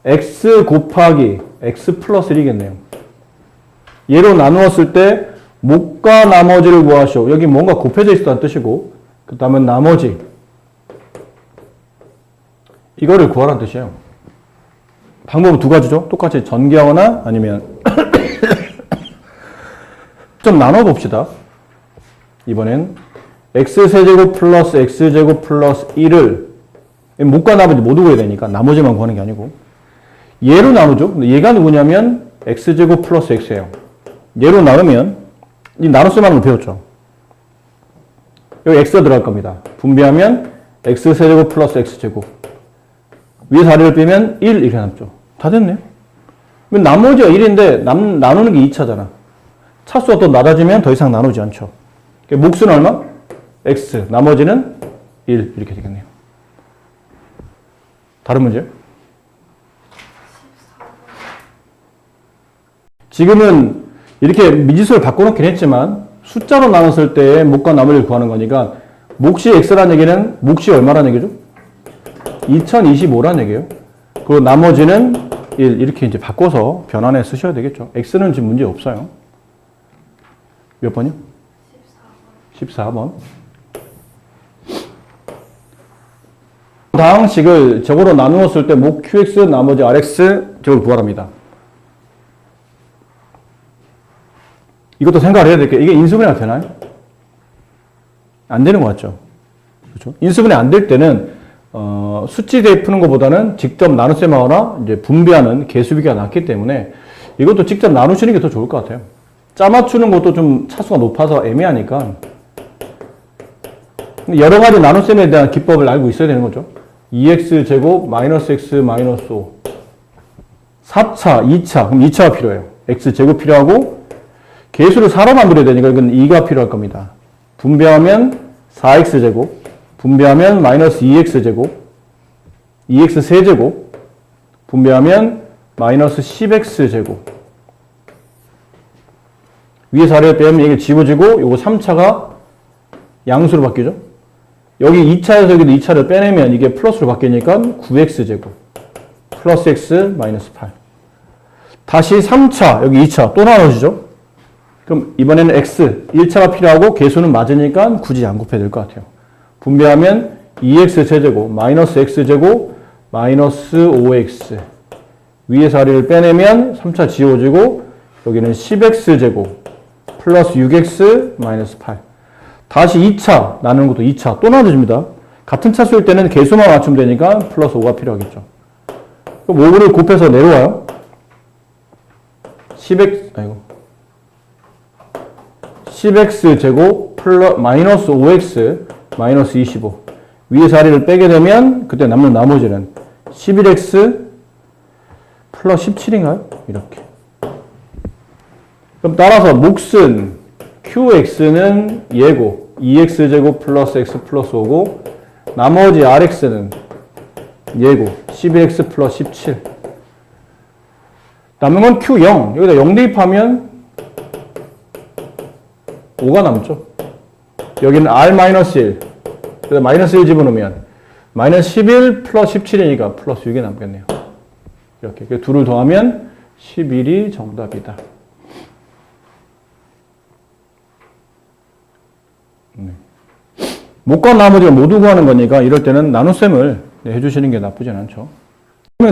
Speaker 1: x 곱하기 x 플러스 1이겠네요. 얘로 나누었을 때 목과 나머지를 구하시오. 여기 뭔가 곱해져 있다는 뜻이고, 그 다음에 나머지 이거를 구하라는 뜻이에요. 방법은 두 가지죠. 똑같이 전개하거나 아니면 좀 나눠봅시다. 이번엔 x세제곱 플러스 x제곱 플러스 1을 목과 나머지 모두 구해야 되니까 나머지만 구하는 게 아니고 얘로 나누죠. 근데 얘가 누구냐면 x제곱 플러스 x예요. 얘로 나누면 이 나눗셈 하는 거 배웠죠. 여기 x가 들어갈 겁니다. 분배하면 x세제곱 플러스 x제곱 위에 4를 빼면 1 이렇게 남죠. 다 됐네요. 나머지가 1인데 나누는 게 2차잖아. 차수가 또 낮아지면 더 이상 나누지 않죠. 몫은 얼마? x. 나머지는 1 이렇게 되겠네요. 다른 문제요? 지금은 이렇게 미지수를 바꿔놓긴 했지만 숫자로 나눴을 때 목과 나머지를 구하는 거니까 몫이 x라는 얘기는 몫이 얼마라는 얘기죠? 2025라는 얘기예요. 그리고 나머지는 1 이렇게 이제 바꿔서 변환해 쓰셔야 되겠죠. x는 지금 문제 없어요. 몇 번이요? 14번. 다항식을 저거로 나누었을 때 목 qx 나머지 rx 저걸 구하랍니다. 이것도 생각을 해야 될 게 이게 인수분해가 되나요? 안 되는 것 같죠? 그렇죠? 인수분해 안 될 때는 수치대에 푸는 것보다는 직접 나눗셈하거나 이제 분배하는 개수비가 낫기 때문에 이것도 직접 나누시는 게 더 좋을 것 같아요. 짜 맞추는 것도 좀 차수가 높아서 애매하니까 여러 가지 나눗셈에 대한 기법을 알고 있어야 되는 거죠. 2x제곱 마이너스 x 마이너스 5 4차, 2차, 그럼 2차가 필요해요. x제곱 필요하고 개수를 4로 만들어야 되니까 이건 2가 필요할 겁니다. 분배하면 4x제곱, 분배하면 마이너스 2x제곱, 2x 세제곱, 분배하면 마이너스 10x제곱. 위에 4를 빼면 이게 지워지고 요거 3차가 양수로 바뀌죠. 여기 2차에서 여기도 2차를 빼내면 이게 플러스로 바뀌니까 9x제곱 플러스 x 마이너스 8. 다시 3차, 여기 2차 또 나눠지죠. 그럼 이번에는 x 1차가 필요하고 개수는 맞으니까 굳이 안 곱해야 될 것 같아요. 분배하면 2x 세제곱 마이너스 x제곱 마이너스 5x 위에 4를 빼내면 3차 지워지고 여기는 10x제곱 플러스 6x 마이너스 8. 다시 2차 나누는 것도 2차 또 나눠집니다. 같은 차수일 때는 개수만 맞추면 되니까 플러스 5가 필요하겠죠. 그럼 5를 곱해서 내려와요. 10x 제곱 플러스 마이너스 5x 마이너스 25 위에 4를 빼게 되면 그때 남는 나머지는 11x 플러스 17인가요? 이렇게. 그럼 따라서 몫은 qx는 얘고 2x제곱 플러스 x 플러스 5고 나머지 rx는 얘고 11x 플러스 17. 남는 건 q0. 여기다 0 대입하면 5가 남죠. 여기는 r-1. 그래서 마이너스 1 집어넣으면 마이너스 11 플러스 17이니까 플러스 6이 남겠네요. 이렇게. 둘을 더하면 11이 정답이다. 목과 나머지가 모두 구하는 거니까 이럴 때는 나눗셈을 해주시는 게 나쁘진 않죠.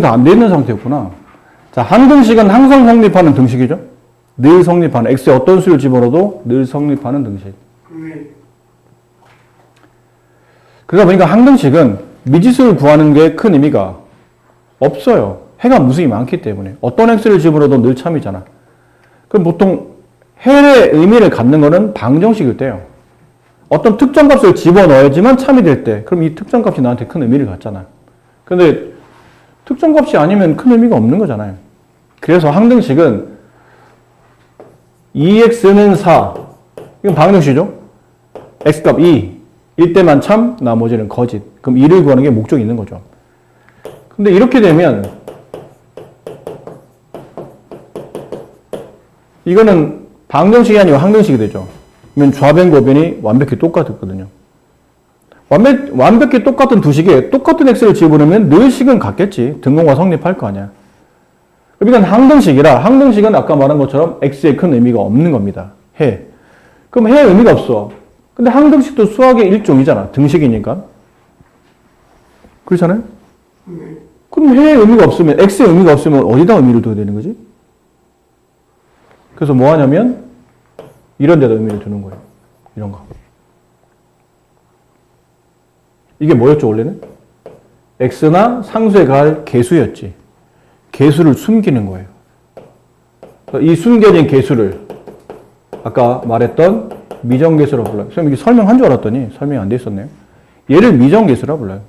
Speaker 1: 다 안 돼 있는 상태였구나. 자, 항등식은 항상 성립하는 등식이죠. 늘 성립하는, x에 어떤 수를 집어넣어도 늘 성립하는 등식.
Speaker 2: 네.
Speaker 1: 그러다 보니까 항등식은 미지수를 구하는 게 큰 의미가 없어요. 해가 무수히 많기 때문에. 어떤 x를 집어넣어도 늘 참이잖아. 그럼 보통 해의 의미를 갖는 거는 방정식일 때요. 어떤 특정 값을 집어넣어야지만 참이 될 때, 그럼 이 특정 값이 나한테 큰 의미를 갖잖아. 근데 특정 값이 아니면 큰 의미가 없는 거잖아요. 그래서 항등식은 2x는 4. 이건 방정식이죠. x값 2. 일 때만 참, 나머지는 거짓. 그럼 2를 구하는 게 목적이 있는 거죠. 근데 이렇게 되면 이거는 방정식이 아니고 항등식이 되죠. 그러면 좌변 고변이 완벽히 똑같거든요. 완벽히 똑같은 두 식에 똑같은 x를 집어넣으면 늘 식은 같겠지. 등공과 성립할 거 아니야. 그럼 이건 항등식이라 항등식은 아까 말한 것처럼 x에 큰 의미가 없는 겁니다. 해. 그럼 해에 의미가 없어. 근데 항등식도 수학의 일종이잖아. 등식이니까. 그렇잖아요?
Speaker 2: 네.
Speaker 1: 그럼 해에 의미가 없으면 x에 의미가 없으면 어디다 의미를 둬야 되는 거지? 그래서 뭐 하냐면 이런 데다 의미를 두는 거예요. 이런 거. 이게 뭐였죠, 원래는? x나 상수에 가할 개수였지. 개수를 숨기는 거예요. 이 숨겨진 개수를 아까 말했던 미정개수라고 불러요. 선생님 이게 설명한 줄 알았더니 설명이 안 돼 있었네요. 얘를 미정개수라고 불러요.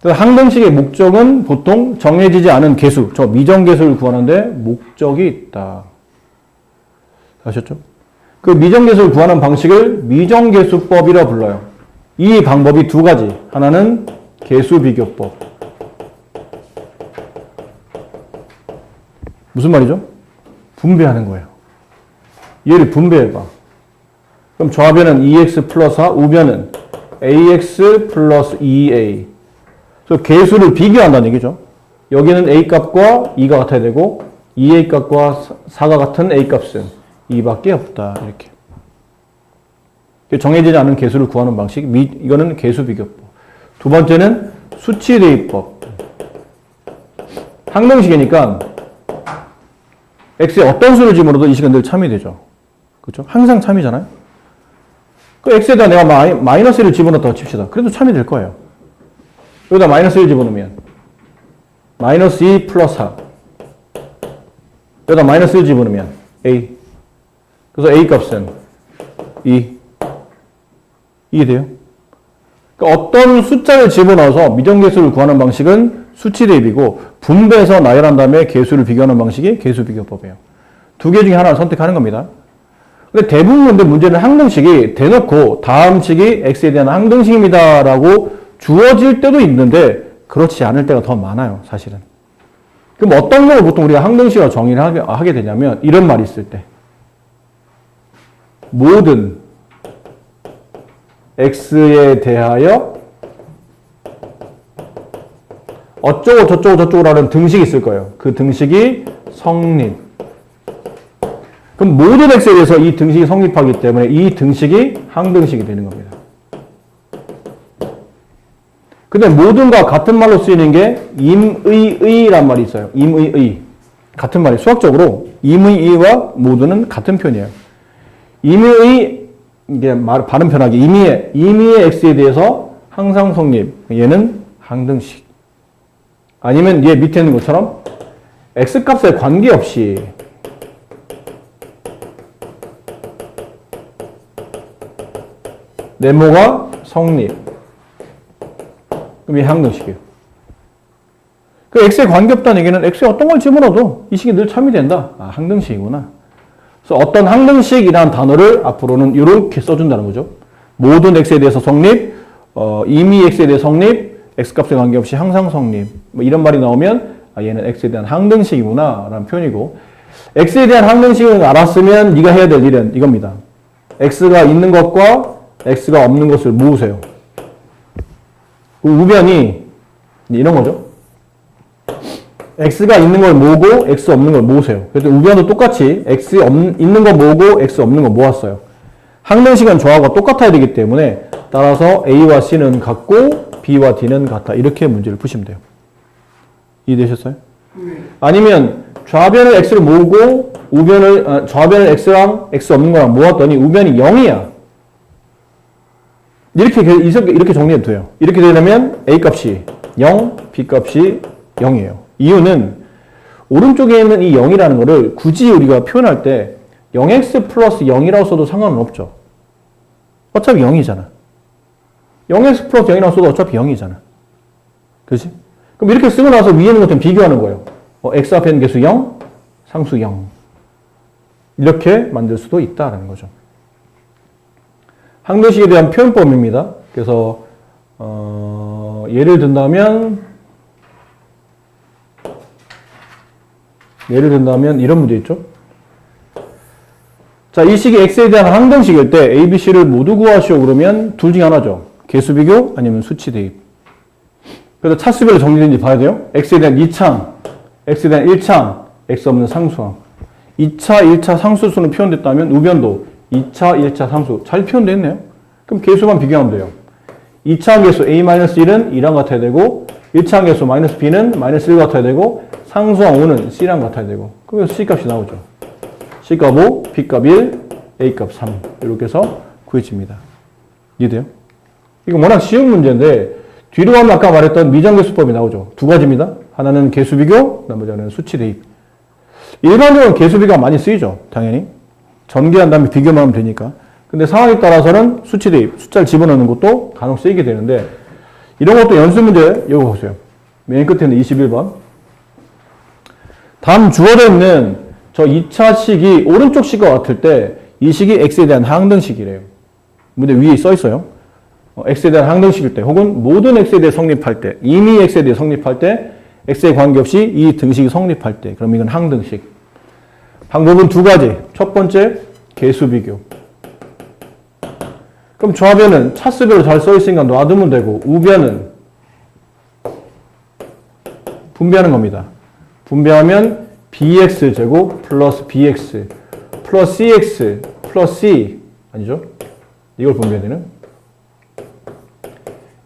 Speaker 1: 그래서 항등식의 목적은 보통 정해지지 않은 개수, 저 미정개수를 구하는데 목적이 있다. 아셨죠? 그 미정개수를 구하는 방식을 미정개수법이라 불러요. 이 방법이 두 가지. 하나는 개수비교법. 무슨 말이죠? 분배하는 거예요. 얘를 분배해봐. 그럼 좌변은 2x 플러스 4, 우변은 ax 플러스 2a. 그래서 개수를 비교한다는 얘기죠. 여기는 a 값과 2가 같아야 되고 2a 값과 4가 같은 a 값은 2밖에 없다. 이렇게. 정해지지 않은 개수를 구하는 방식. 이거는 개수비교법. 두 번째는 수치대입법. 항등식이니까 x에 어떤 수를 집어넣어도 이 식은 늘 참이 되죠. 그렇죠? 항상 참이잖아요. 그 x에다 내가 마이너스 1을 집어넣었다고 칩시다. 그래도 참이 될 거예요. 여기다 마이너스 1 집어넣으면 마이너스 2 플러스 4. 여기다 마이너스 1 집어넣으면 a. 그래서 a 값은 2. 이해돼요? 그러니까 어떤 숫자를 집어넣어서 미정개수를 구하는 방식은 수치대입이고 분배해서 나열한 다음에 개수를 비교하는 방식이 개수비교법이에요. 두 개 중에 하나를 선택하는 겁니다. 근데 대부분 근데 문제는 항등식이 대놓고 다음 식이 x에 대한 항등식입니다 라고 주어질 때도 있는데 그렇지 않을 때가 더 많아요, 사실은. 그럼 어떤 걸 보통 우리가 항등식으로 정의를 하게 되냐면 이런 말이 있을 때 모든 x에 대하여 어쩌고 저쩌고 저쩌고라는 등식이 있을 거예요. 그 등식이 성립. 그럼 모든 x에 대해서 이 등식이 성립하기 때문에 이 등식이 항등식이 되는 겁니다. 근데 모든과 같은 말로 쓰이는 게 임의의란 말이 있어요. 임의의. 같은 말이 수학적으로 임의의와 모두는 같은 표현이에요. 임의의 이게 발음 편하게 임의의 x에 대해서 항상 성립. 얘는 항등식. 아니면 얘 밑에 있는 것처럼 x 값에 관계없이 네모가 성립. 그럼 이 항등식이에요. 그 x에 관계없다는 얘기는 x에 어떤 걸 집어넣어도 이 식이 늘 참이 된다. 아, 항등식이구나. 그래서 어떤 항등식이라는 단어를 앞으로는 이렇게 써준다는 거죠. 모든 x에 대해서 성립, 임의 x에 대해 성립, x값에 관계없이 항상 성립. 뭐 이런 말이 나오면 아, 얘는 x에 대한 항등식이구나 라는 표현이고 x에 대한 항등식을 알았으면 네가 해야 될 일은 이겁니다. x가 있는 것과 x가 없는 것을 모으세요. 우변이 이런 거죠. x가 있는 걸 모으고 x 없는 걸 모으세요. 그래서 우변도 똑같이 x 있는 거 모으고 x 없는 거 모았어요. 항등식은 저하고 똑같아야 되기 때문에 따라서 a와 c는 같고 b와 d는 같다. 이렇게 문제를 푸시면 돼요. 이해되셨어요?
Speaker 2: 네.
Speaker 1: 아니면 좌변을 x로 모으고 좌변을 x랑 x 없는 거랑 모았더니 우변이 0이야. 이렇게 정리해도 돼요. 이렇게 되려면 a 값이 0, b 값이 0이에요. 이유는 오른쪽에 있는 이 0이라는 거를 굳이 우리가 표현할 때 0x 플러스 0이라고 써도 상관은 없죠. 어차피 0이잖아. 0x 플러스 0이라고 써도 어차피 0이잖아. 그렇지? 그럼 이렇게 쓰고 나서 위에 있는 것들은 비교하는 거예요. x 앞에 있는 개수 0, 상수 0. 이렇게 만들 수도 있다는 거죠. 항등식에 대한 표현법입니다. 그래서 예를 든다면 이런 문제 있죠. 자, 이 식이 x에 대한 항등식일 때 a, b, c를 모두 구하시오 그러면 둘 중에 하나죠. 개수 비교 아니면 수치 대입. 그래서 차수별로 정리된지 봐야 돼요. x에 대한 2창, x에 대한 1창, x 없는 상수항. 2차, 1차 상수수는 표현됐다면 우변도 2차, 1차 상수 잘 표현됐네요. 그럼 개수만 비교하면 돼요. 2차항 개수 a-1은 2랑 같아야 되고 1차항 개수 -b는 -1 같아야 되고 상수항 5는 c랑 같아야 되고 그래서 c값이 나오죠. c값 5, b값 1, a값 3 이렇게 해서 구해집니다. 이해돼요? 이거 워낙 쉬운 문제인데 뒤로 가면 아까 말했던 미정계수법이 나오죠. 두 가지입니다. 하나는 개수비교, 나머지 하나는 수치대입. 일반적으로 개수비교가 많이 쓰이죠. 당연히. 전개한 다음에 비교만 하면 되니까. 근데 상황에 따라서는 수치대입, 숫자를 집어넣는 것도 간혹 쓰이게 되는데 이런 것도 연습 문제 이거 보세요. 맨 끝에 있는 21번. 다음 주어져 있는 저 2차 식이 오른쪽 식과 같을 때 이 식이 x에 대한 항등식이래요. 문제 위에 써 있어요. x에 대한 항등식일 때 혹은 모든 x에 대해 성립할 때 이미 x에 대해 성립할 때 x에 관계없이 이 등식이 성립할 때 그럼 이건 항등식. 방법은 두 가지. 첫 번째 개수 비교. 그럼 좌변은 차수별로 잘 써 있으니까 놔두면 되고 우변은 분배하는 겁니다. 분배하면 bx제곱 플러스 bx 플러스 cx 플러스 c 아니죠? 이걸 분배해야 되는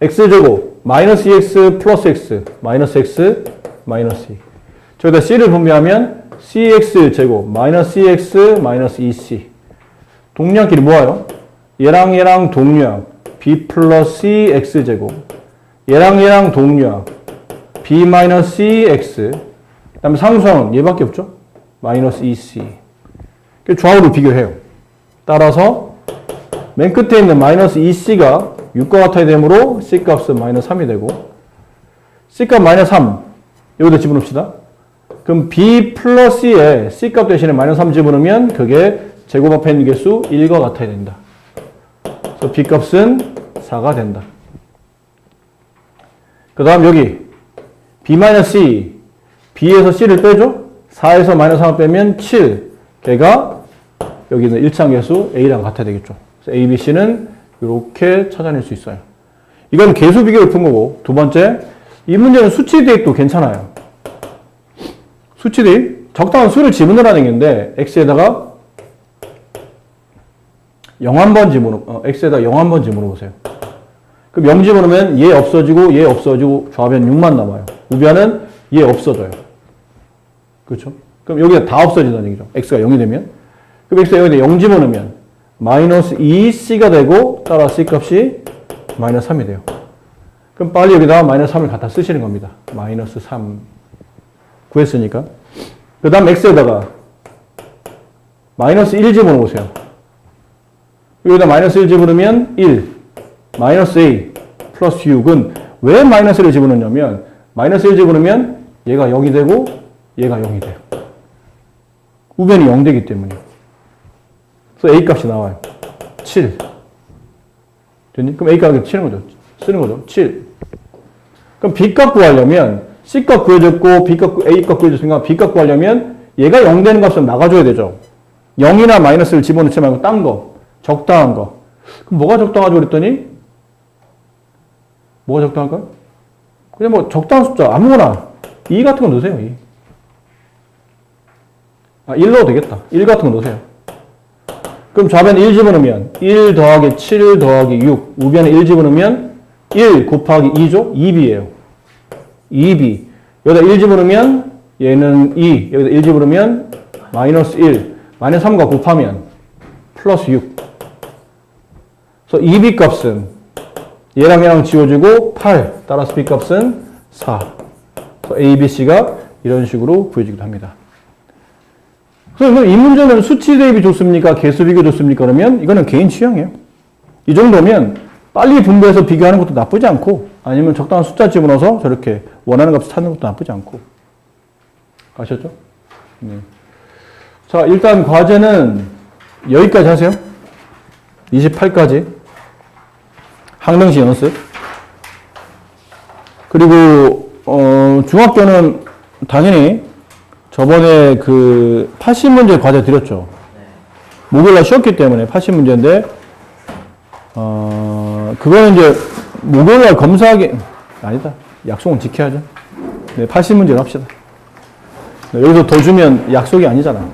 Speaker 1: x제곱 마이너스 2x 플러스 x 마이너스 x 마이너스 2 저기다 c를 분배하면 cx제곱 마이너스 cx 마이너스 2c 동량끼리 모아요. 얘랑 얘랑 동량 b 플러스 c x제곱 얘랑 얘랑 동량 b 마이너스 c x 그 다음에 상수항은 얘밖에 없죠? 마이너스 2c 좌우로 비교해요. 따라서 맨 끝에 있는 마이너스 2c가 6과 같아야 되므로 c값은 마이너스 3이 되고 c값 마이너스 3 여기다 집어넣읍시다. 그럼 b 플러스에 c값 대신에 마이너스 3 집어넣으면 그게 제곱 앞에 있는 개수 1과 같아야 된다. 그래서 b값은 4가 된다. 그 다음 여기 b-c b에서 c를 빼죠. 4에서 마이너스 3을 빼면 7 걔가 여기 있는 1창 개수 a랑 같아야 되겠죠. 그래서 a, b, c는 이렇게 찾아낼 수 있어요. 이건 개수 비교를 푼 거고 두 번째 이 문제는 수치 대입도 괜찮아요. 수치 대입 적당한 수를 집어넣으라는 얘기인데 x에다가 0 한번 x에다 0 한번 집어넣어보세요. 그럼 0 집어넣으면 얘 없어지고 좌변 6만 남아요. 우변은 얘 없어져요. 그렇죠? 그럼 여기가 다 없어진다는 얘기죠. x가 0이 되면. 그럼 x가 0이 되면 0 집어넣으면 마이너스 2c가 되고 따라 c값이 마이너스 3이 돼요. 그럼 빨리 여기다가 마이너스 3을 갖다 쓰시는 겁니다. 마이너스 3 구했으니까. 그 다음 x에다가 마이너스 1 집어넣으세요. 여기다 마이너스 1 집어넣으면 1 마이너스 a 플러스 6은 왜 마이너스를 집어넣냐면 마이너스 1 집어넣으면 얘가 0이 되고 얘가 0이 돼요. 우변이 0 되기 때문이에요. 그래서 a 값이 나와요. 7. 됐니? 그럼 a 값을 쓰는 거죠. 7. 그럼 b 값 구하려면 c 값 구해줬고 b 값, a 값 구해줬으니까 b 값 구하려면 얘가 0 되는 값은 나가줘야 되죠. 0이나 마이너스를 집어넣지 말고 딴 거, 적당한 거. 그럼 뭐가 적당하죠 그랬더니 뭐가 적당할까요? 그냥 뭐 적당한 숫자 아무거나 2 같은 거 넣으세요. 2. 1 넣어도 되겠다. 1 같은 거 넣으세요. 그럼 좌변에 1 집어넣으면 1 더하기 7 더하기 6 우변에 1 집어넣으면 1 곱하기 2죠? 2b예요. 2b 여기다 1 집어넣으면 얘는 2, 여기다 1 집으면 마이너스 1, 마이너스 3과 곱하면 플러스 6. 그래서 이 b 값은 얘랑 지워주고 8, 따라서 b 값은 4. 그래서 a, b, c가 이런 식으로 구해지기도 합니다. 그래서 이 문제는 수치 대입이 좋습니까? 개수 비교 좋습니까? 그러면 이거는 개인 취향이에요. 이 정도면 빨리 분배해서 비교하는 것도 나쁘지 않고, 아니면 적당한 숫자 집어넣어서 저렇게 원하는 값을 찾는 것도 나쁘지 않고. 아셨죠? 네. 자, 일단 과제는 여기까지 하세요. 28까지. 항등식 연습. 그리고, 중학교는 당연히 저번에 그 80문제 과제 드렸죠. 목요일날 쉬었기 때문에 80문제인데, 그거는 이제 목요일날 검사하기, 아니다. 약속은 지켜야죠. 네, 80문제로 합시다. 네, 여기서 더 주면 약속이 아니잖아.